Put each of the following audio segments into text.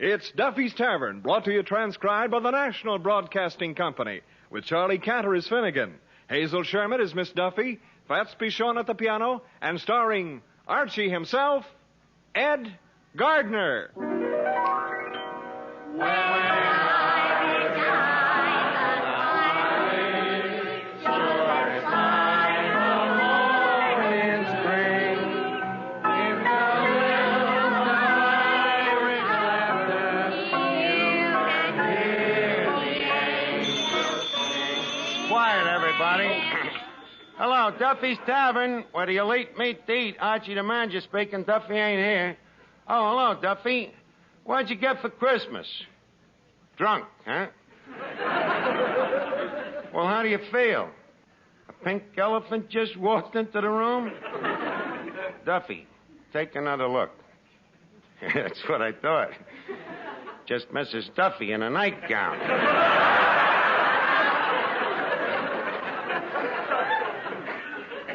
It's Duffy's Tavern, brought to you transcribed by the National Broadcasting Company, with Charlie Cantor as Finnegan, Hazel Sherman as Miss Duffy, Fats Pichon at the piano, and starring Archie himself, Ed Gardner. Hello, Duffy's Tavern, where the elite meet to eat. Archie the Manager speaking. Duffy ain't here. Oh, hello, Duffy. What'd you get for Christmas? Drunk, huh? Well, how do you feel? A pink elephant just walked into the room? Duffy, take another look. That's what I thought. Just Mrs. Duffy in a nightgown.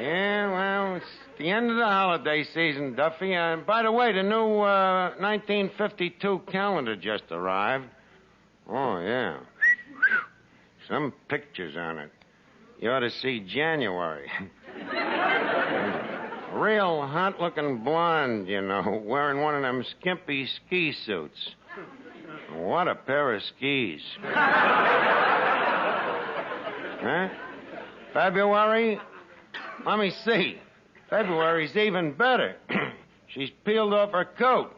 Yeah, well, it's the end of the holiday season, Duffy. By the way, the new 1952 calendar just arrived. Oh, yeah. Some pictures on it. You ought to see January. Real hot-looking blonde, you know, wearing one of them skimpy ski suits. What a pair of skis. Huh? February? Let me see. February's even better. She's peeled off her coat.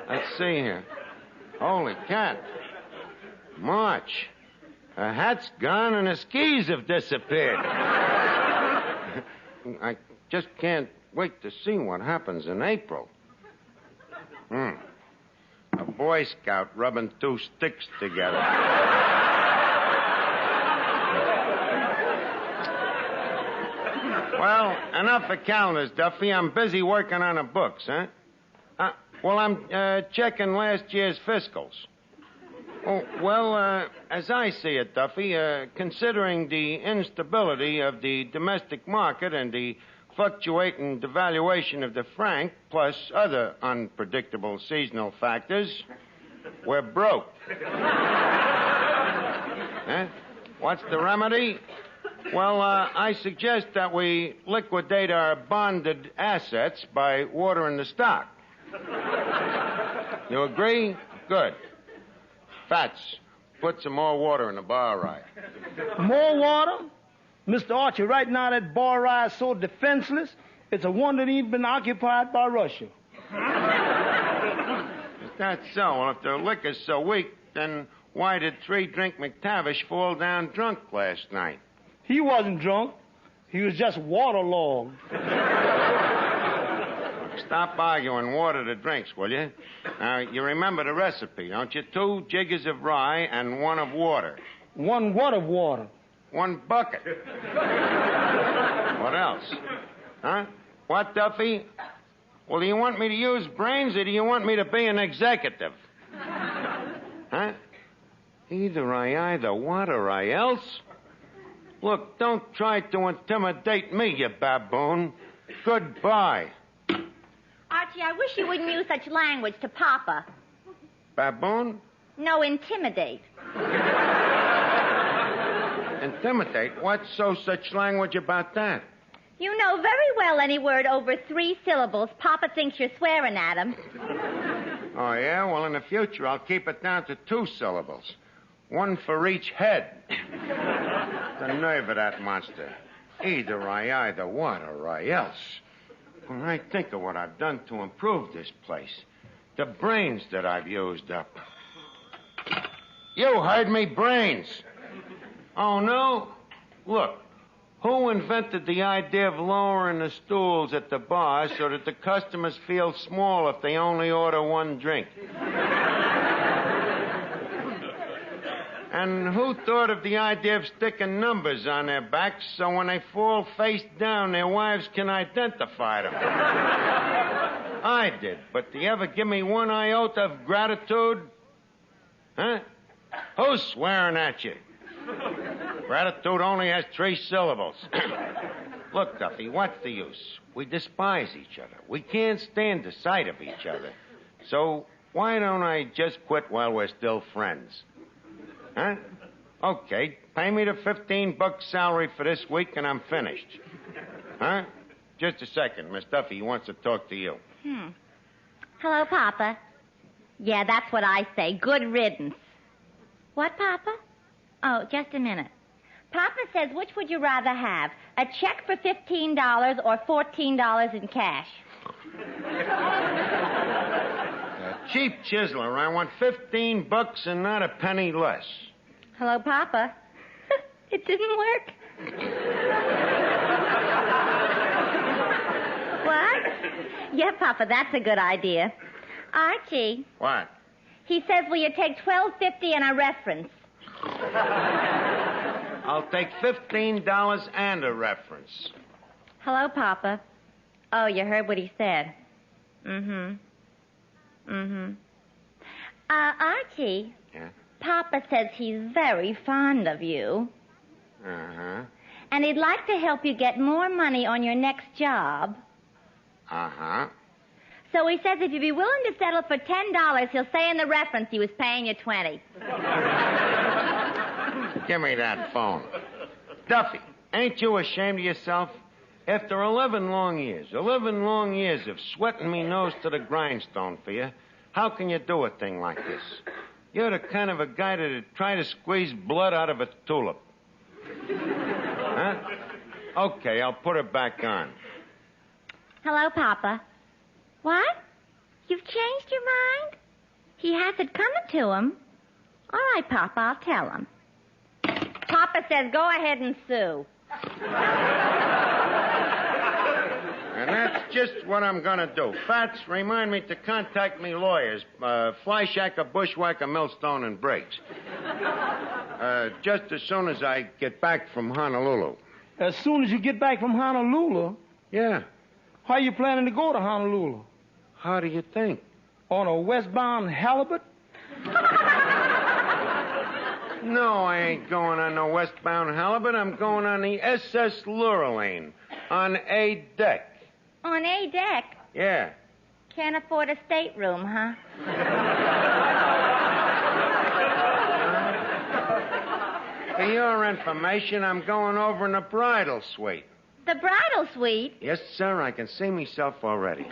Let's see here. Holy cat. March. Her hat's gone and her skis have disappeared. I just can't wait to see what happens in April. A Boy Scout rubbing two sticks together. Well, enough of calendars, Duffy. I'm busy working on the books, huh? Well, I'm checking last year's fiscals. Oh, well, as I see it, Duffy, considering the instability of the domestic market and the fluctuating devaluation of the franc, plus other unpredictable seasonal factors, we're broke. Huh? What's the remedy? Well, I suggest that we liquidate our bonded assets by watering the stock. You agree? Good. Fats, put some more water in the bar ride. More water? Mr. Archie, right now that bar ride is so defenseless, it's a wonder it ain't been occupied by Russia. Is that so? Well, if the liquor's so weak, then why did 3-drink McTavish fall down drunk last night? He wasn't drunk. He was just waterlogged. Stop arguing. Water the drinks, will you? Now, you remember the recipe, don't you? 2 jiggers of rye and 1 of water. 1 what of water? 1 bucket. What else? Huh? What, Duffy? Well, do you want me to use brains or do you want me to be an executive? Huh? Either what or I else? Look, don't try to intimidate me, you baboon. Goodbye. Archie, I wish you wouldn't use such language to Papa. Baboon? No, intimidate. Intimidate? What's such language about that? You know very well any word over 3 syllables, Papa thinks you're swearing at him. Oh, yeah? Well, in the future, I'll keep it down to 2 syllables. 1 for each head. The nerve of that monster. Either what or I else. When I think of what I've done to improve this place, the brains that I've used up. You heard me, brains. Oh, no? Look, who invented the idea of lowering the stools at the bar so that the customers feel small if they only order 1 drink? And who thought of the idea of sticking numbers on their backs so when they fall face down, their wives can identify them? I did, but do you ever give me 1 iota of gratitude? Huh? Who's swearing at you? Gratitude only has 3 syllables. Look, Duffy, what's the use? We despise each other. We can't stand the sight of each other. So Why don't I just quit while we're still friends? Huh? Okay, pay me the $15 salary for this week and I'm finished. Huh? Just a second. Miss Duffy wants to talk to you. Hello, Papa. Yeah, that's what I say. Good riddance. What, Papa? Oh, just a minute. Papa says, which would you rather have? A check for $15 or $14 in cash? Cheap chiseler. I want $15 and not a penny less. Hello, Papa. It didn't work. What? Yeah, Papa, that's a good idea. Archie. What? He says, will you take $12.50 and a reference? I'll take $15 and a reference. Hello, Papa. Oh, you heard what he said. Archie. Yeah? Papa says he's very fond of you. Uh-huh. And he'd like to help you get more money on your next job. Uh-huh. So he says if you'd be willing to settle for $10, he'll say in the reference he was paying you $20. Give me that phone. Duffy, ain't you ashamed of yourself? After 11 long years of sweating me nose to the grindstone for you, how can you do a thing like this? You're the kind of a guy that'd try to squeeze blood out of a tulip. Huh? Okay, I'll put it back on. Hello, Papa. What? You've changed your mind? He has it coming to him. All right, Papa, I'll tell him. Papa says go ahead and sue. And that's just what I'm going to do. Fats, remind me to contact me lawyers. Flyshacker, Bushwhacker, Millstone, and Briggs. Just as soon as I get back from Honolulu. As soon as you get back from Honolulu? Yeah. How you planning to go to Honolulu? How do you think? On a westbound halibut? No, I ain't going on no westbound halibut. I'm going on the SS Lurline on A deck. On A deck? Yeah. Can't afford a stateroom, huh? For your information, I'm going over in the bridal suite. The bridal suite? Yes, sir, I can see myself already.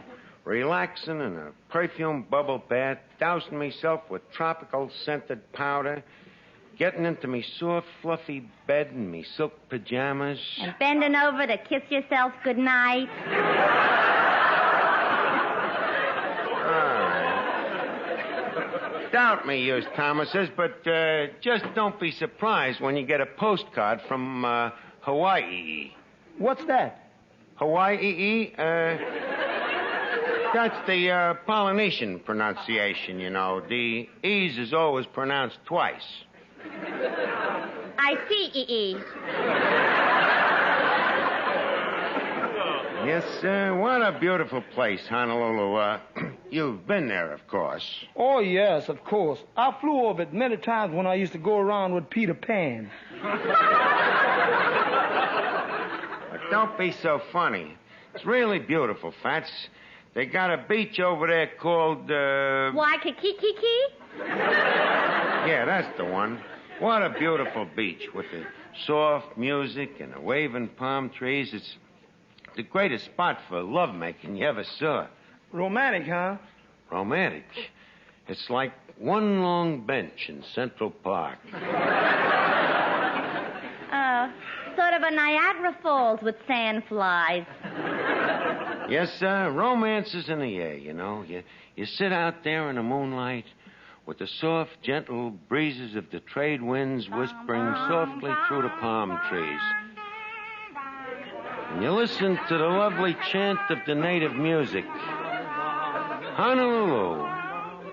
Relaxing in a perfume bubble bath, dousing myself with tropical scented powder, getting into me soft, fluffy bed in me silk pajamas. And bending over to kiss yourself goodnight. Doubt me, yous Thomases, but just don't be surprised when you get a postcard from Hawaii. What's that? Hawaii? That's the Polynesian pronunciation, you know. The E's is always pronounced twice. I see, E.E. Yes, sir. What a beautiful place, Honolulu. You've been there, of course. Oh, yes, of course. I flew over it many times when I used to go around with Peter Pan. But don't be so funny. It's really beautiful, Fats. They got a beach over there called, Waikiki? Yeah, that's the one. What a beautiful beach with the soft music and the waving palm trees. It's the greatest spot for lovemaking you ever saw. Romantic, huh? Romantic. It's like one long bench in Central Park. Sort of a Niagara Falls with sandflies. Yes, sir. Romance is in the air, you know. You sit out there in the moonlight with the soft, gentle breezes of the trade winds whispering softly through the palm trees. And you listen to the lovely chant of the native music. Honolulu,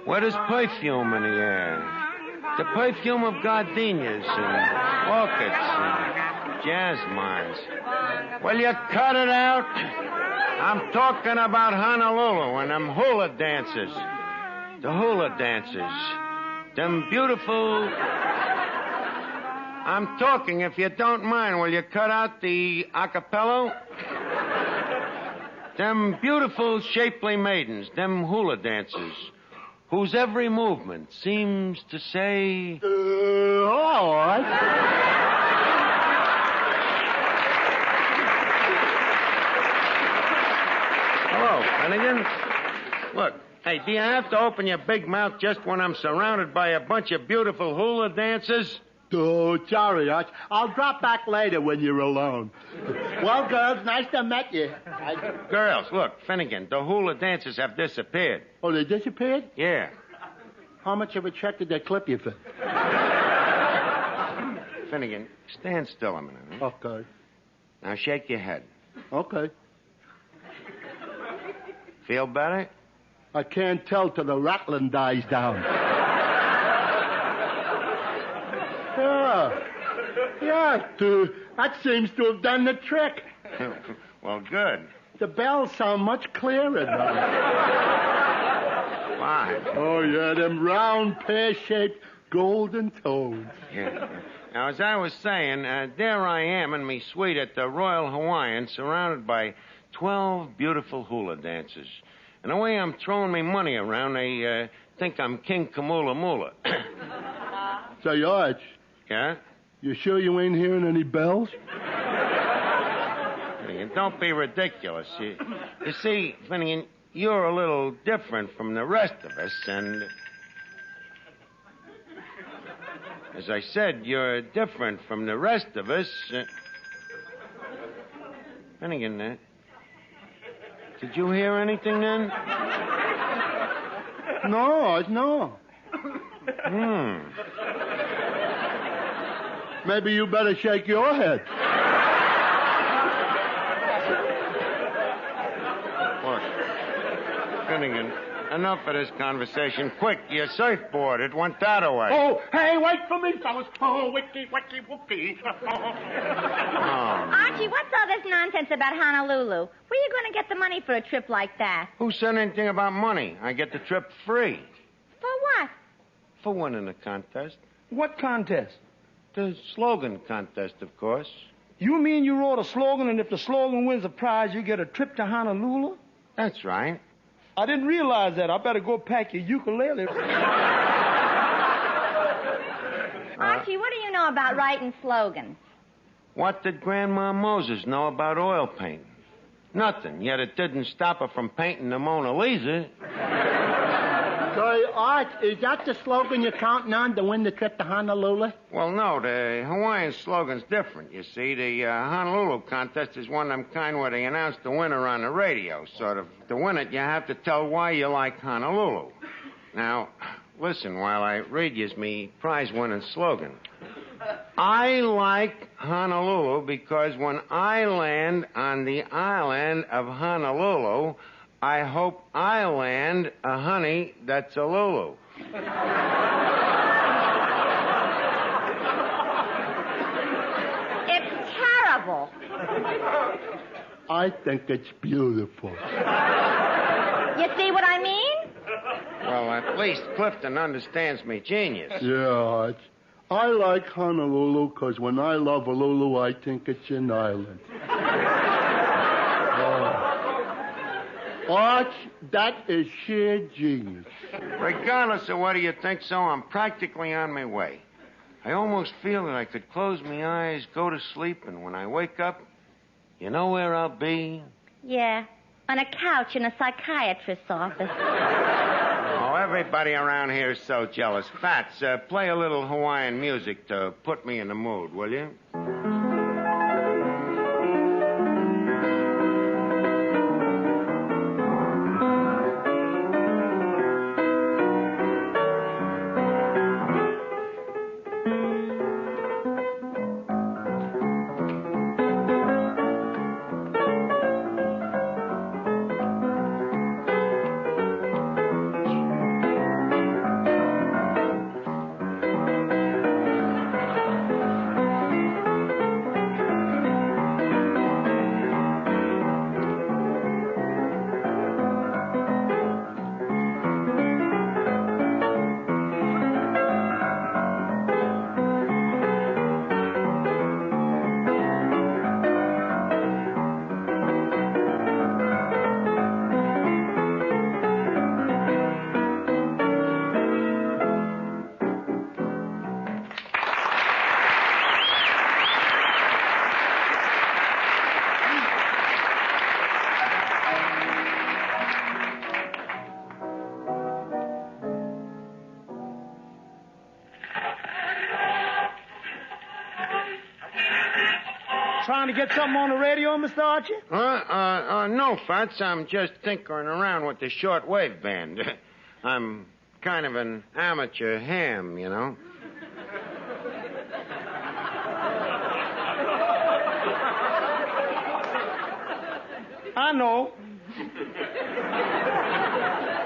where there's perfume in the air. The perfume of gardenias and orchids and jasmines. Will you cut it out? I'm talking about Honolulu and them hula dancers. The hula dancers. Them beautiful... I'm talking, if you don't mind, will you cut out the acapello? Them beautiful, shapely maidens, them hula dancers. whose every movement seems to say... All right. Hello, Finnegan. Look, hey, do you have to open your big mouth just when I'm surrounded by a bunch of beautiful hula dancers? Oh, sorry, Arch. I'll drop back later when you're alone. Well, girls, nice to meet you. Girls, look, Finnegan, the hula dancers have disappeared. Oh, they disappeared? Yeah. How much of a check did they clip you for? Finnegan, stand still a minute. Huh? Okay. Now shake your head. Okay. Feel better? I can't tell till the rattling dies down. Yeah, that seems to have done the trick. Well, good. The bells sound much clearer now. Fine. Oh, yeah, them round, pear-shaped, golden tones. Yeah. Now, as I was saying, there I am in me suite at the Royal Hawaiian, surrounded by 12 beautiful hula dancers. And the way I'm throwing me money around, they think I'm King Kamula Mula. Say, Arch. Yeah? You sure you ain't hearing any bells? Finnegan, don't be ridiculous. You see, Finnegan, you're a little different from the rest of us, and... As I said, you're different from the rest of us. Finnegan, did you hear anything then? No. Maybe you better shake your head. Look, Finnegan, enough of this conversation. Quick, your surfboard, it went that away. Oh, hey, wait for me, fellas. Oh, wicky, wicky, whoopee. Archie, what's all this nonsense about Honolulu? Where are you going to get the money for a trip like that? Who said anything about money? I get the trip free. For what? For winning the contest. What contest? The slogan contest, of course. You mean you wrote a slogan, and if the slogan wins a prize, you get a trip to Honolulu? That's right. I didn't realize that. I better go pack your ukulele. Archie, what do you know about writing slogans? What did Grandma Moses know about oil painting? Nothing, yet it didn't stop her from painting the Mona Lisa. Say, Arch, is that the slogan you're counting on to win the trip to Honolulu? Well, no, the Hawaiian slogan's different, you see. The Honolulu contest is one of them kind where they announce the winner on the radio, sort of. To win it, you have to tell why you like Honolulu. Now, listen while I read you me prize-winning slogan. I like Honolulu because when I land on the island of Honolulu, I hope I land a honey that's a Lulu. It's terrible. I think it's beautiful. You see what I mean? Well, at least Clifton understands me genius. Yeah, Arch. I like Honolulu because when I love a Lulu, I think it's an island. Arch, that is sheer genius. Regardless of whether you think so, I'm practically on my way. I almost feel that I could close my eyes, go to sleep, and when I wake up, you know where I'll be? Yeah, on a couch in a psychiatrist's office. Oh, everybody around here is so jealous. Fats, play a little Hawaiian music to put me in the mood, will you? trying to get something on the radio, Mr. Archie? No, Fats. I'm just tinkering around with the shortwave band. I'm kind of an amateur ham, you know. I know.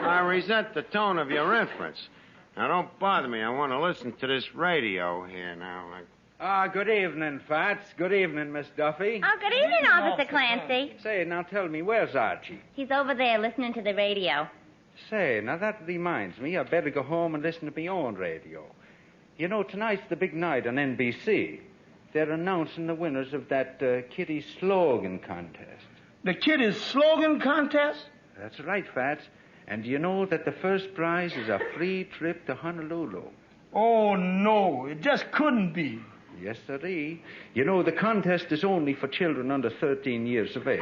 I resent the tone of your inference. Now, don't bother me. I want to listen to this radio here now. Good evening, Fats. Good evening, Miss Duffy. Oh, good evening, Officer Clancy. Say, now tell me, where's Archie? He's over there listening to the radio. Say, now that reminds me, I better go home and listen to my own radio. You know, tonight's the big night on NBC. They're announcing the winners of that kiddie slogan contest. The kiddies slogan contest? That's right, Fats. And do you know that the first prize is a free trip to Honolulu? Oh, no. It just couldn't be. Yes, sirree. You know, the contest is only for children under 13 years of age.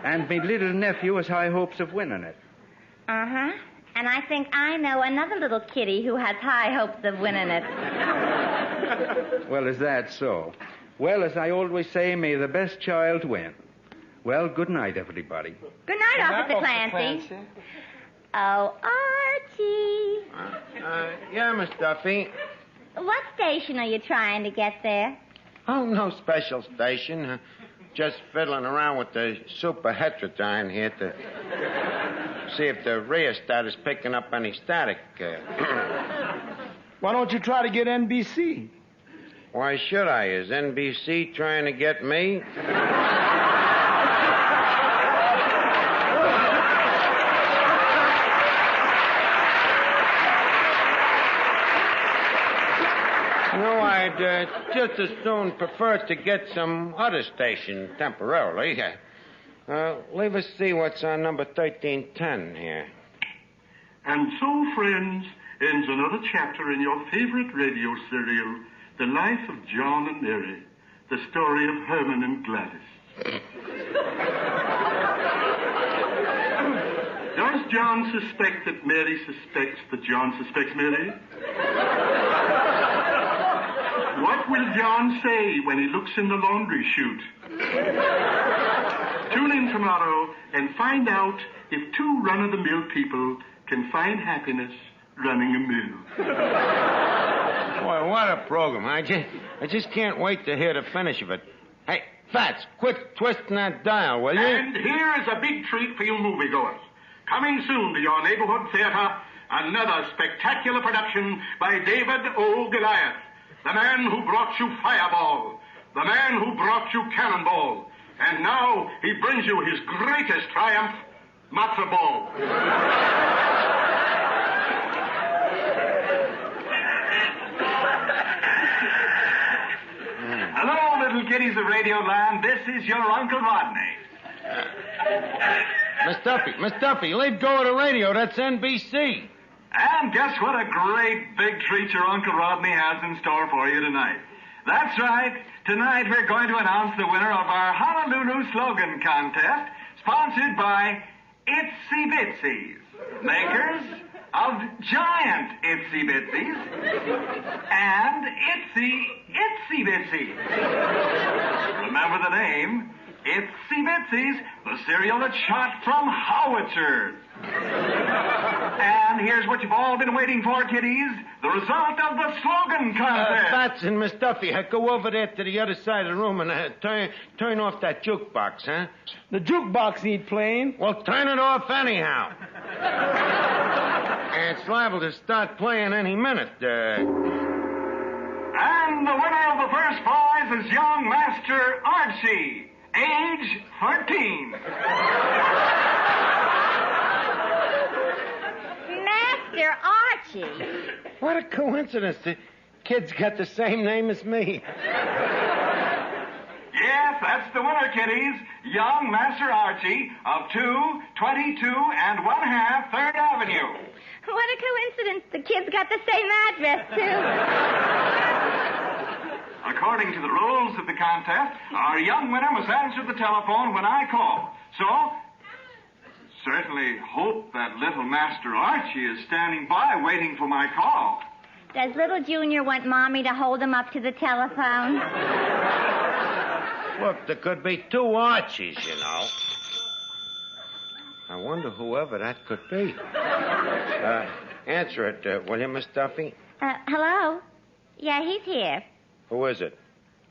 And my little nephew has high hopes of winning it. Uh-huh. And I think I know another little kitty who has high hopes of winning it. Well, is that so? Well, as I always say, may the best child win. Well, good night, everybody. Good night, Officer Clancy. Oh, Archie. Yeah, Miss Duffy. What station are you trying to get there? Oh, no special station. Just fiddling around with the super heterodyne here to see if the rheostat is picking up any static. Why don't you try to get NBC? Why should I? Is NBC trying to get me? No, I'd just as soon prefer to get some other station temporarily. Leave us see what's on number 1310 here. And so, friends, ends another chapter in your favorite radio serial, The Life of John and Mary, the story of Herman and Gladys. Does John suspect that Mary suspects that John suspects Mary? What will John say when he looks in the laundry chute? Tune in tomorrow and find out if two run-of-the-mill people can find happiness running a mill. Boy, what a program. I just can't wait to hear the finish of it. Hey, Fats, quit twisting that dial, will you? And here is a big treat for you moviegoers. Coming soon to your neighborhood theater, another spectacular production by David O. Goliath, the man who brought you Fireball, the man who brought you Cannonball, and now he brings you his greatest triumph, Matzo Ball. Hello, little kiddies of Radio Land. This is your Uncle Rodney. Miss Duffy, leave go of the radio. That's NBC. And guess what a great big treat your Uncle Rodney has in store for you tonight. That's right. Tonight we're going to announce the winner of our Honolulu Slogan Contest, sponsored by Itsy Bitsies, makers of giant Itsy Bitsies and Itsy Bitsies. Remember the name? Itsy Bitsies, the cereal that's shot from howitzers. And here's what you've all been waiting for, kiddies. The result of the slogan contest. Fats and Miss Duffy, go over there to the other side of the room and turn off that jukebox, huh? The jukebox ain't playing. Well, turn it off anyhow. It's liable to start playing any minute. And the winner of the first prize is young Master Archie, age 13. Master Archie. What a coincidence. The kid's got the same name as me. Yes, that's the winner, kiddies. Young Master Archie of 222 1/2 3rd Avenue. What a coincidence. The kid's got the same address, too. According to the rules of the contest, our young winner must answer the telephone when I call. So, certainly hope that little Master Archie is standing by waiting for my call. Does little Junior want Mommy to hold him up to the telephone? Look, there could be two Archies, you know. I wonder whoever that could be. Answer it, will you, Miss Duffy? Hello? Yeah, he's here. Who is it?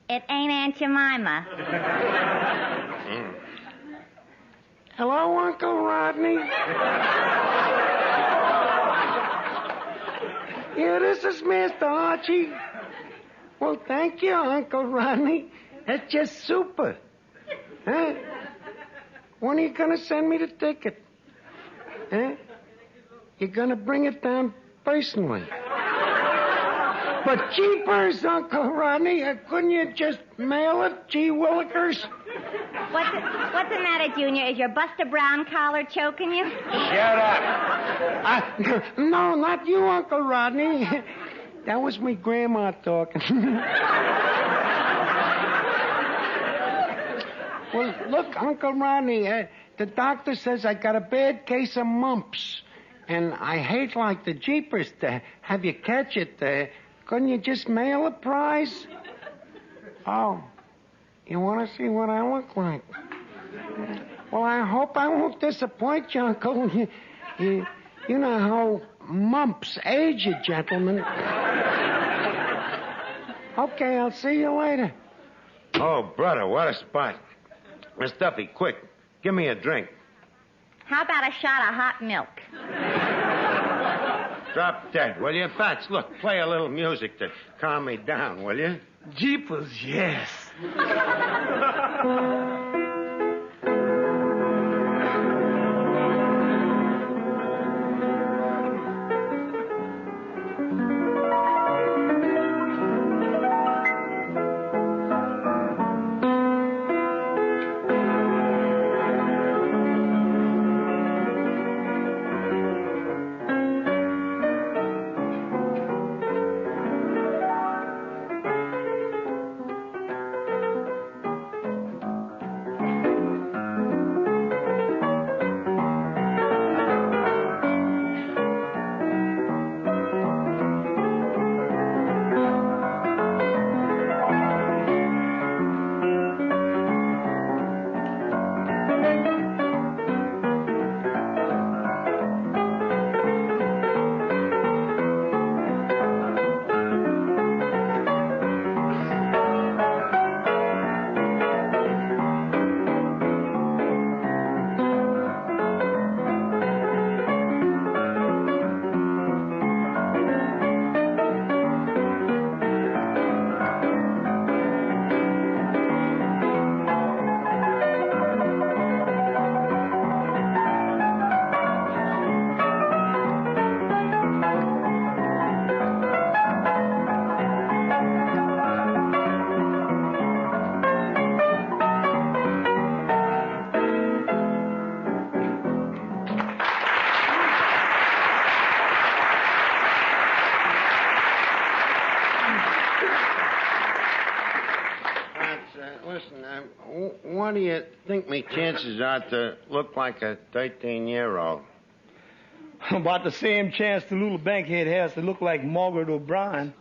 It ain't Aunt Jemima. Hello, Uncle Rodney. Yeah, this is Master Archie. Well, thank you, Uncle Rodney. That's just super. Huh? When are you going to send me the ticket? Huh? You're going to bring it down personally. But jeepers, Uncle Rodney, couldn't you just mail it, gee willikers? What's the matter, Junior? Is your Buster Brown collar choking you? Shut up. No, not you, Uncle Rodney. That was me grandma talking. Well, look, Uncle Rodney, the doctor says I got a bad case of mumps. And I hate like the jeepers to have you catch it. Couldn't you just mail a prize? Oh, you want to see what I look like? Well, I hope I won't disappoint you, Uncle. You know how mumps age you, gentlemen. Okay, I'll see you later. Oh, brother, what a spot. Miss Duffy, quick, give me a drink. How about a shot of hot milk? Drop dead, will you? Fats, look, play a little music to calm me down, will you? Jeepers, yes. Listen, what do you think me chances are to look like a 13-year-old? About the same chance the little bankhead has to look like Margaret O'Brien.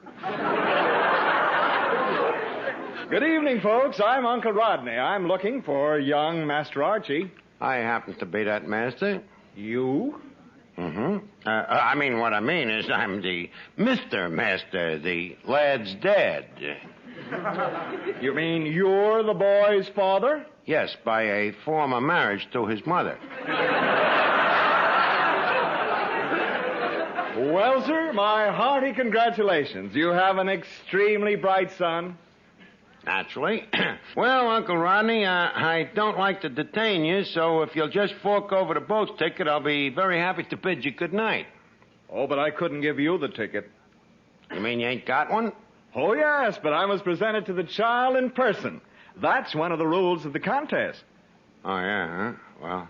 Good evening, folks. I'm Uncle Rodney. I'm looking for young Master Archie. I happen to be that master. You? Mm-hmm. What I mean is I'm the Mr. Master, the lad's dad. You mean you're the boy's father? Yes, by a former marriage to his mother. Well, sir, my hearty congratulations. You have an extremely bright son. Naturally. Well, Uncle Rodney, I don't like to detain you, so if you'll just fork over the boat ticket, I'll be very happy to bid you good night. Oh, but I couldn't give you the ticket. You mean you ain't got one? Oh, yes, but I was presented to the child in person. That's one of the rules of the contest. Oh, yeah, huh? Well,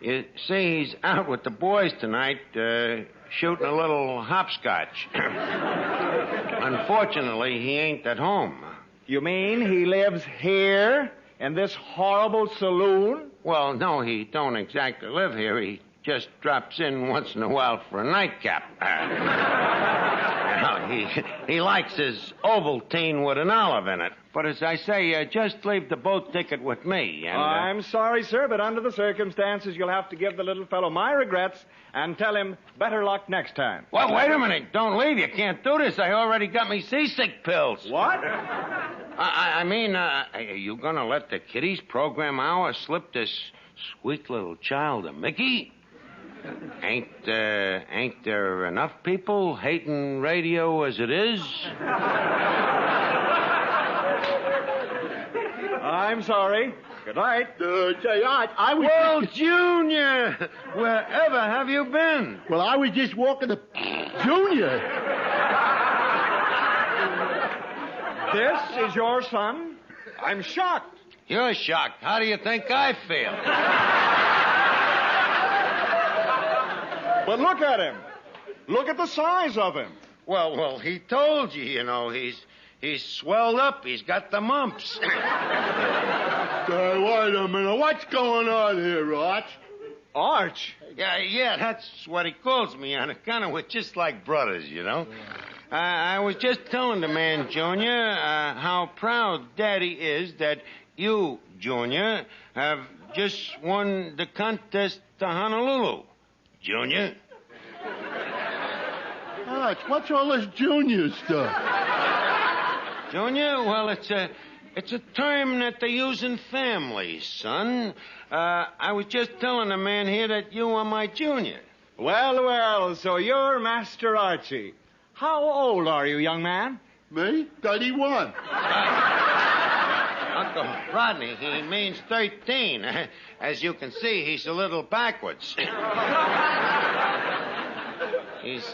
you see, he's out with the boys tonight, shooting a little hopscotch. Unfortunately, he ain't at home. You mean he lives here in this horrible saloon? Well, no, he don't exactly live here. He just drops in once in a while for a nightcap. Well, he likes his Ovaltine with an olive in it. But as I say, just leave the boat ticket with me. And, I'm sorry, sir, but under the circumstances, you'll have to give the little fellow my regrets and tell him better luck next time. Well, wait a minute. Don't leave. You can't do this. I already got me seasick pills. What? I mean, are you going to let the kiddies program hour slip this sweet little child a Mickey? Ain't there enough people hating radio as it is? I'm sorry. Good night. Say, I was... Well, Junior, wherever have you been? Well, I was just walking the... Junior! This is your son? I'm shocked. You're shocked. How do you think I feel? But look at him. Look at the size of him. Well, he told you, he's swelled up. He's got the mumps. Wait a minute. What's going on here, Arch? Arch? Yeah, that's what he calls me on account of we're just like brothers, I was just telling the man, Junior, how proud Daddy is that you, Junior, have just won the contest to Honolulu. Junior? Arch, what's all this Junior stuff? Junior? Well, it's a term that they use in families, son. I was just telling the man here that you are my junior. Well, so you're Master Archie. How old are you, young man? Me? 31. Uncle Rodney, he means 13. As you can see, he's a little backwards. He's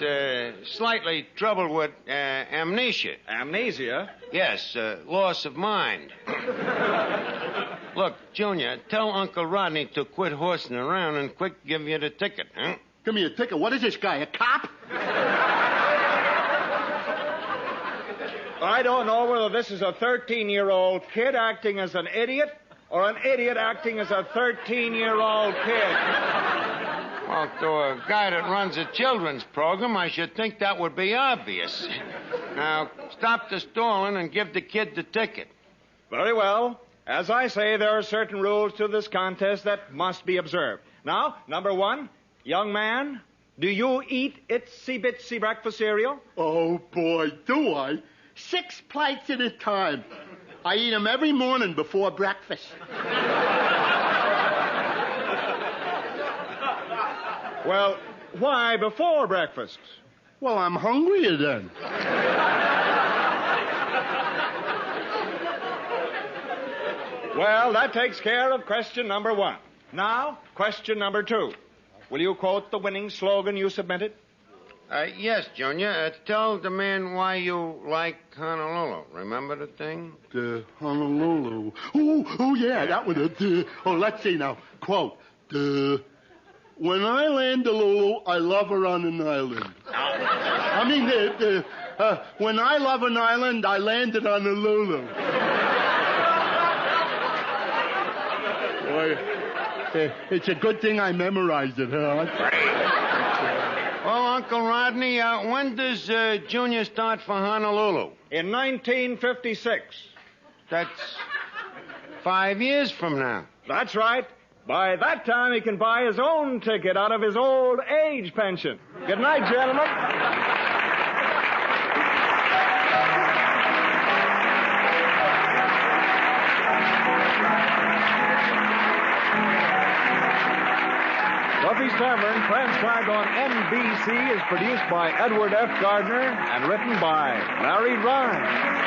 slightly troubled with amnesia. Amnesia? Yes, loss of mind. Look, Junior, tell Uncle Rodney to quit horsing around and quick give you the ticket, huh? Give me a ticket. What is this guy, a cop? I don't know whether this is a 13-year-old kid acting as an idiot or an idiot acting as a 13-year-old kid. Well, to a guy that runs a children's program, I should think that would be obvious. Now, stop the stalling and give the kid the ticket. Very well. As I say, there are certain rules to this contest that must be observed. Now, number one, young man, do you eat itsy-bitsy breakfast cereal? Oh, boy, do I. 6 plates at a time. I eat them every morning before breakfast. Well, why before breakfast? Well, I'm hungrier then. Well, that takes care of question number one. Now, question number two. Will you quote the winning slogan you submitted? Yes, Junior. Tell the man why you like Honolulu. Remember the thing? The Honolulu. Oh, yeah, that was it. Let's see now. Quote. When I land a Lulu, I love her on an island. I mean, when I love an island, I landed on a Lulu. Boy, it's a good thing I memorized it, huh? Well, Uncle Rodney, when does Junior start for Honolulu? In 1956. That's 5 years from now. That's right. By that time, he can buy his own ticket out of his old age pension. Good night, gentlemen. Duffy's Tavern, transcribed on NBC, is produced by Edward F. Gardner and written by Larry Ryan.